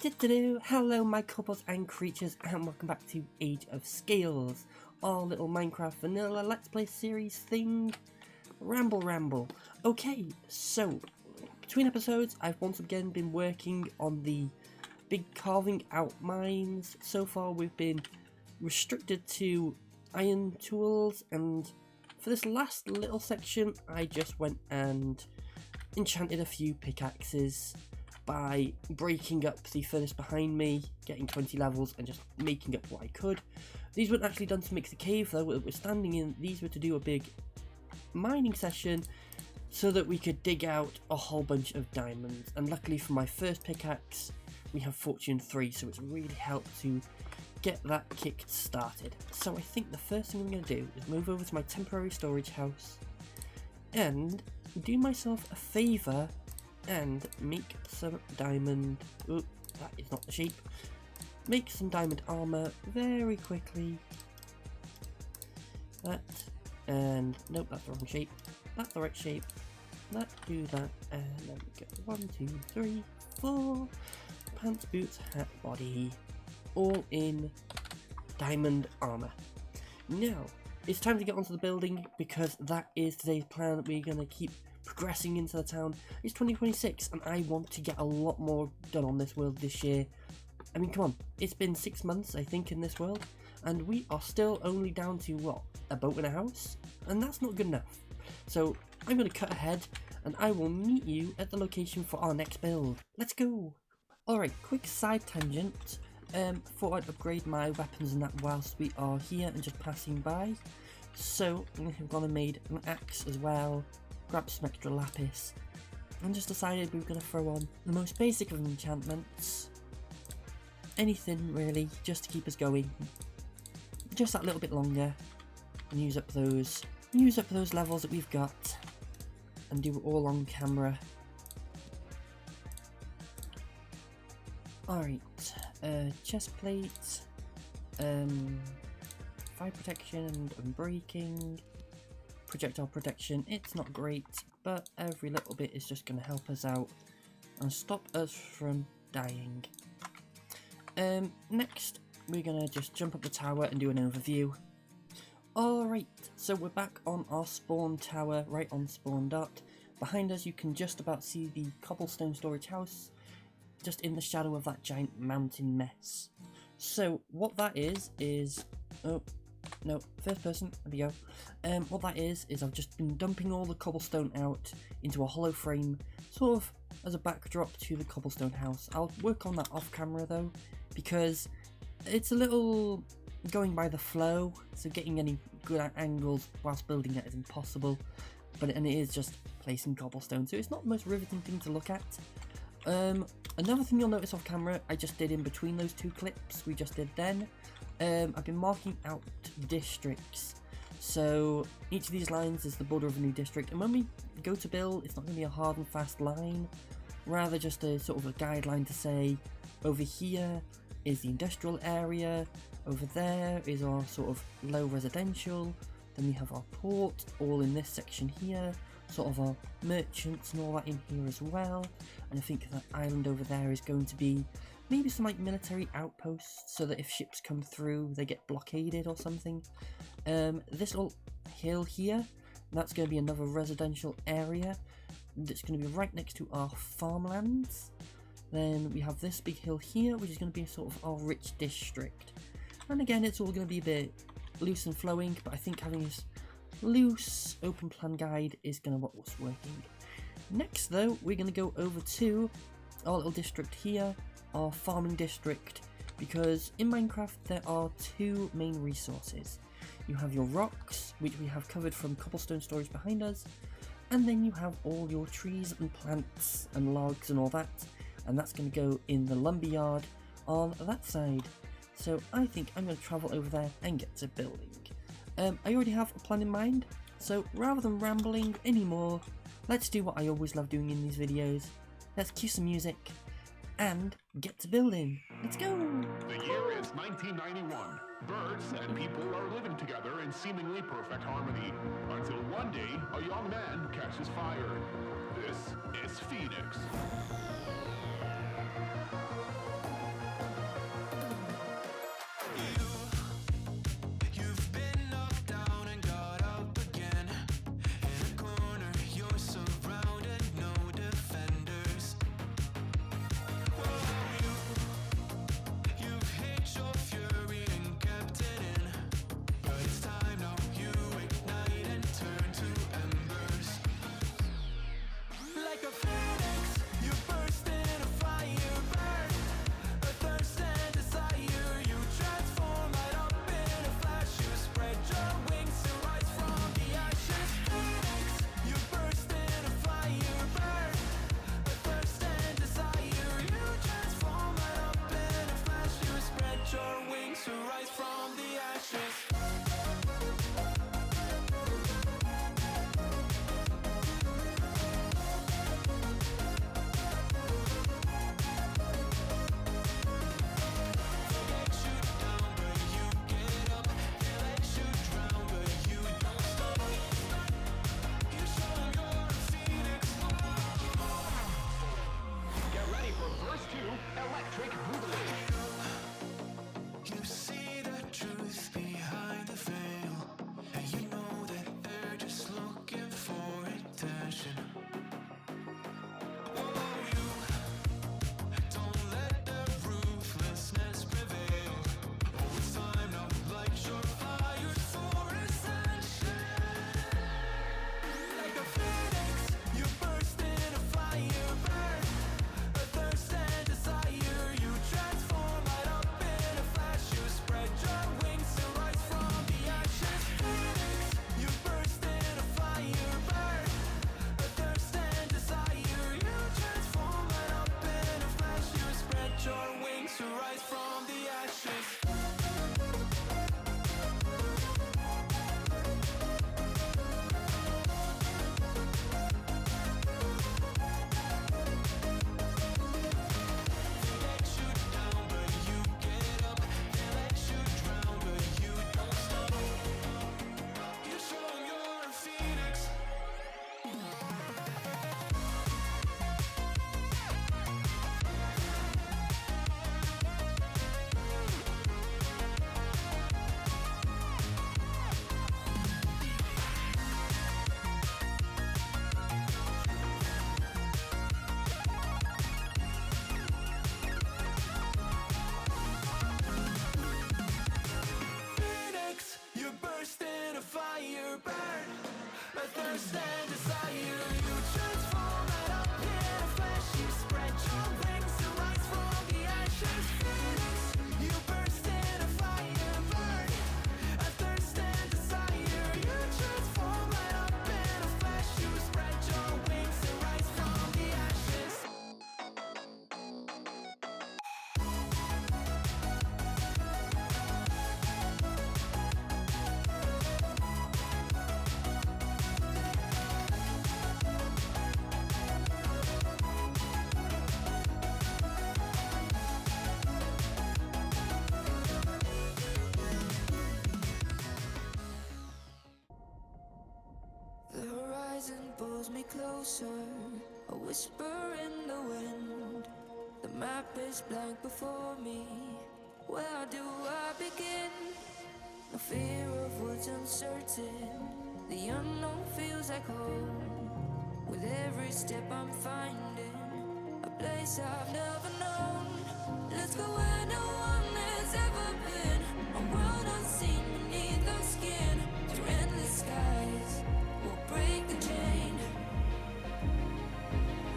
Hello my kobolds and creatures, and welcome back to Age of Scales, our little Minecraft vanilla Let's Play series thing. Ramble. Okay, so between episodes I've once again been working on the big carving out mines. So far we've been restricted to iron tools, and for this last little section I just went and enchanted a few pickaxes by breaking up the furnace behind me, getting 20 levels and just making up what I could. These weren't actually done to make the cave though we're standing in. These were to do a big mining session so that we could dig out a whole bunch of diamonds, and luckily for my first pickaxe we have Fortune 3, so it's really helped to get that kicked started. So I think the first thing I'm going to do is move over to my temporary storage house and do myself a favour and make some diamond, oh, that is not the sheep, make some diamond armour very quickly. That, and nope, that's the wrong shape, that's the right shape. That, do that, and then we get 1, 2, 3, 4 pants, boots, hat, body, all in diamond armour. Now it's time to get onto the building, because that is today's plan. We're going to keep progressing into the town. It's 2026 and I want to get a lot more done on this world this year. I mean, come on, it's been 6 months I think in this world and we are still only down to what, a boat and a house, and that's not good enough. So I'm going to cut ahead and I will meet you at the location for our next build. Let's go. Alright, quick side tangent. Thought I'd upgrade my weapons and that whilst we are here and just passing by. So I've gone and made an axe as well, grabbed some extra lapis, and just decided we were going to throw on the most basic of enchantments. Anything really, just to keep us going just that little bit longer and use up those levels that we've got and do it all on camera. Alright, chest plate, fire protection and unbreaking, projectile protection. It's not great, but every little bit is just going to help us out and stop us from dying. Next we're going to just jump up the tower and do an overview. Alright, so we're back on our spawn tower, right on spawn dot. Behind us you can just about see the cobblestone storage house, just in the shadow of that giant mountain mess. So what that is, oh no, first person, there we go. What that is I've just been dumping all the cobblestone out into a hollow frame, sort of as a backdrop to the cobblestone house. I'll work on that off camera though, because it's a little going by the flow, so getting any good angles whilst building it is impossible. And it is just placing cobblestone, so it's not the most riveting thing to look at. Another thing you'll notice off camera, I just did in between those two clips we just did then, I've been marking out districts. So each of these lines is the border of a new district, and when we go to build, it's not going to be a hard and fast line, rather just a sort of a guideline to say, over here is the industrial area, over there is our sort of low residential, then we have our port all in this section here, sort of our merchants and all that in here as well. And I think that island over there is going to be maybe some like military outposts, so that if ships come through they get blockaded or something. This little hill here, that's going to be another residential area that's going to be right next to our farmlands. Then we have this big hill here, which is going to be sort of our rich district. And again, it's all going to be a bit loose and flowing, but I think having this loose open plan guide is going to what was working. Next though, we're going to go over to our little district here, our farming district, because in Minecraft there are two main resources. You have your rocks, which we have covered from cobblestone storage behind us, and then you have all your trees and plants and logs and all that, and that's going to go in the lumberyard on that side. So I think I'm going to travel over there and get to building. I already have a plan in mind, so rather than rambling anymore, let's do what I always love doing in these videos. Let's cue some music and get to building. Let's go! The year is 1991. Birds and people are living together in seemingly perfect harmony, until one day a young man catches fire. This is Phoenix. wings to rise from the ashes. The horizon pulls me closer, a whisper in the wind. The map is blank before me, where do I begin? No fear of what's uncertain, the unknown feels like home. With every step I'm finding a place I've never known. Let's go where no one has ever been, a world unseen beneath our skin. Through endless skies, we'll break the chain.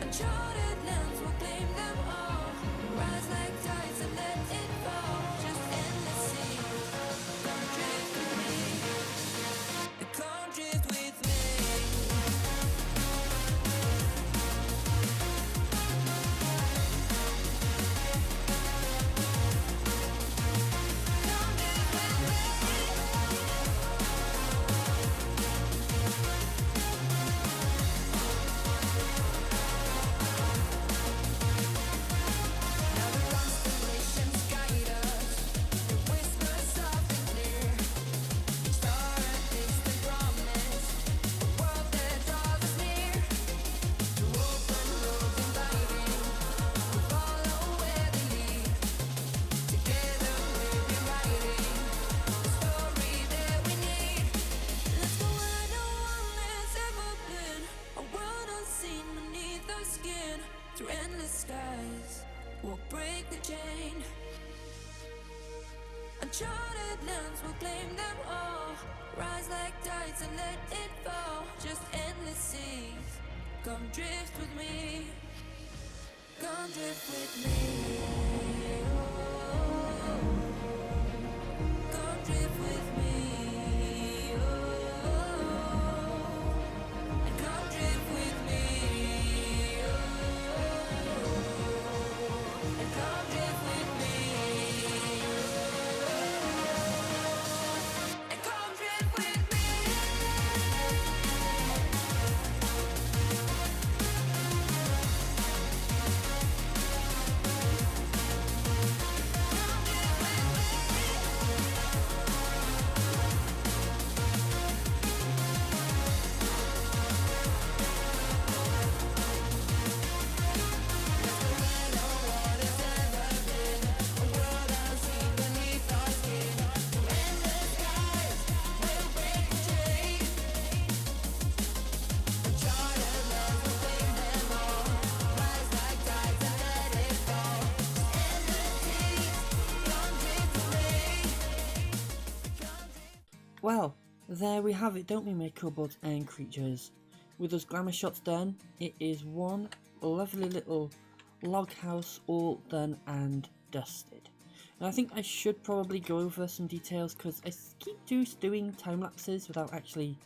Uncharted lands will claim them all. Rise like tides and let it fall. Just endless seas. Come drift with me. Come drift with me. Through endless skies, we'll break the chain. Uncharted lands will claim them all. Rise like tides and let it fall. Just endless seas. Come drift with me. Come drift with me. Oh, come drift with me. Oh, and come drift with me. Come drift with me. Come drift with me. Well, there we have it, don't we, my kobolds and creatures? With those glamour shots done, it is one lovely little log house all done and dusted. And I think I should probably go over some details because I keep doing time lapses without actually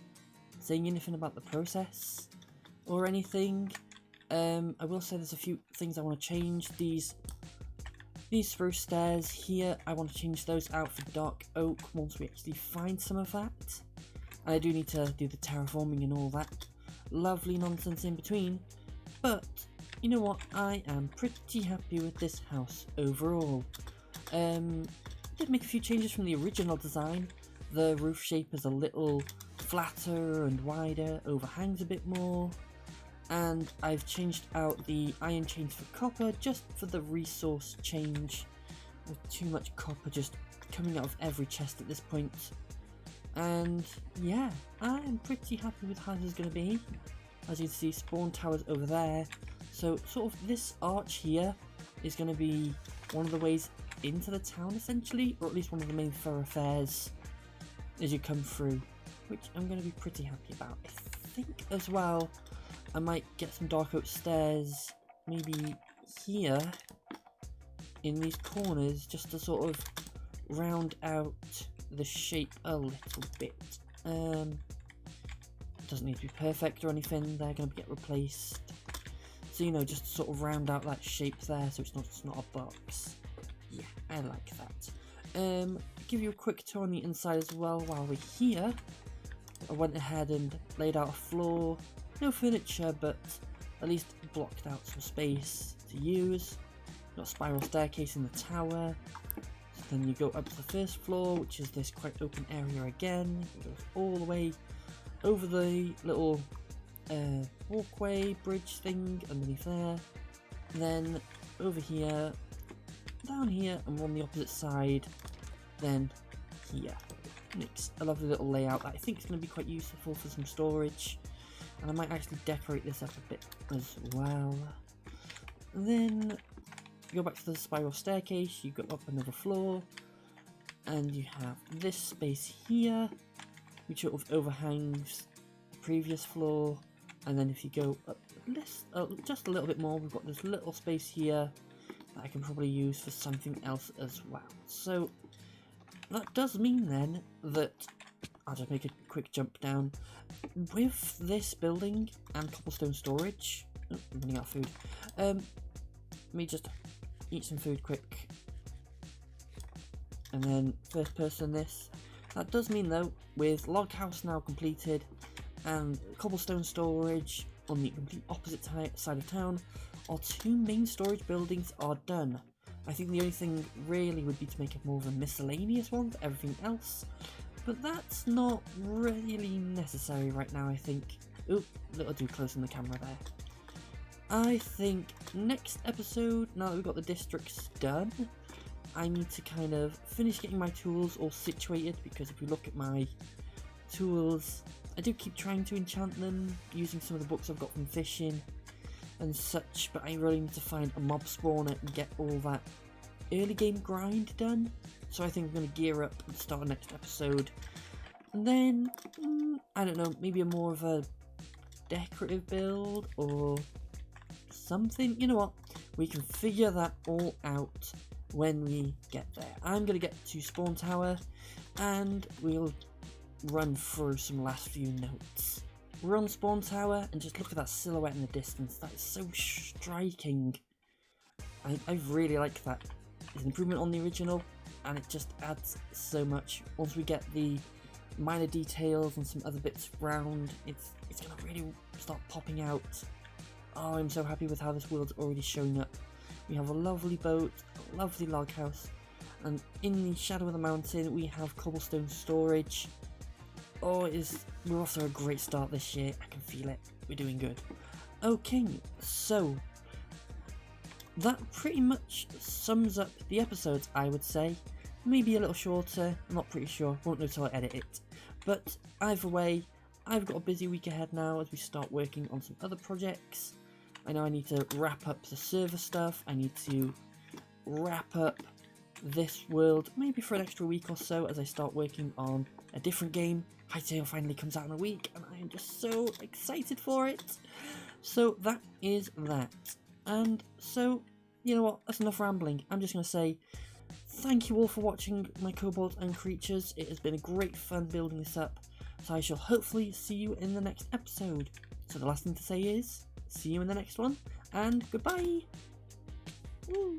saying anything about the process or anything. I will say there's a few things I want to change. These These spruce stairs here, I want to change those out for dark oak once we actually find some of that. And I do need to do the terraforming and all that lovely nonsense in between, but you know what, I am pretty happy with this house overall. Did make a few changes from the original design. The roof shape is a little flatter and wider, overhangs a bit more, and I've changed out the iron chains for copper just for the resource change, with too much copper just coming out of every chest at this point. And yeah, I am pretty happy with how this is going to be. As you can see, spawn towers over there, so sort of this arch here is going to be one of the ways into the town essentially, or at least one of the main thoroughfares as you come through, which I'm going to be pretty happy about. I think as well I might get some dark oak stairs maybe here in these corners just to sort of round out the shape a little bit. Doesn't need to be perfect or anything, they're going to get replaced, so you know, just to sort of round out that shape there so it's not a box. Yeah, I like that. Give you a quick tour on the inside as well while we're here. I went ahead and laid out a floor, no furniture, but at least blocked out some space to use. Got a spiral staircase in the tower. So then you go up to the first floor, which is this quite open area again. It goes all the way over the little walkway, bridge thing underneath there. And then over here, down here, and on the opposite side, then here. Makes a lovely little layout that I think is going to be quite useful for some storage. And I might actually decorate this up a bit as well. And then you go back to the spiral staircase, you go up another floor, and you have this space here, which sort of overhangs the previous floor. And then if you go up just a little bit more, we've got this little space here that I can probably use for something else as well. So that does mean then that I'll just make a quick jump down. With this building and cobblestone storage, oh, I'm running out of food. Let me just eat some food quick. And then first person this. That does mean though, with log house now completed and cobblestone storage on the complete opposite side of town, our two main storage buildings are done. I think the only thing really would be to make it more of a miscellaneous one for everything else, but that's not really necessary right now, I think. Oop, a little too close on the camera there. I think next episode, now that we've got the districts done, I need to kind of finish getting my tools all situated, because if we look at my tools, I do keep trying to enchant them using some of the books I've got from fishing and such, but I really need to find a mob spawner and get all that early game grind done. So I think I'm going to gear up and start the next episode. And then, I don't know, maybe a more of a decorative build or something. You know what? We can figure that all out when we get there. I'm going to get to Spawn Tower and we'll run through some last few notes. We're on Spawn Tower and just look at that silhouette in the distance. That is so striking. I really like that. It's an improvement on the original and it just adds so much. Once we get the minor details and some other bits round, it's going to really start popping out. Oh, I'm so happy with how this world's already showing up. We have a lovely boat, a lovely log house, and in the shadow of the mountain we have cobblestone storage. Oh, we're off to a great start this year. I can feel it. We're doing good. Okay, so that pretty much sums up the episodes, I would say. Maybe a little shorter, I'm not pretty sure, won't know till I edit it. But either way, I've got a busy week ahead now as we start working on some other projects. I know I need to wrap up the server stuff, I need to wrap up this world, maybe for an extra week or so as I start working on a different game. Hytale finally comes out in a week and I am just so excited for it. So that is that. And so, you know what, that's enough rambling. I'm just going to say thank you all for watching my kobolds and creatures. It has been a great fun building this up. So I shall hopefully see you in the next episode. So the last thing to say is, see you in the next one, and goodbye! Woo.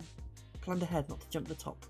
planned ahead not to jump the top.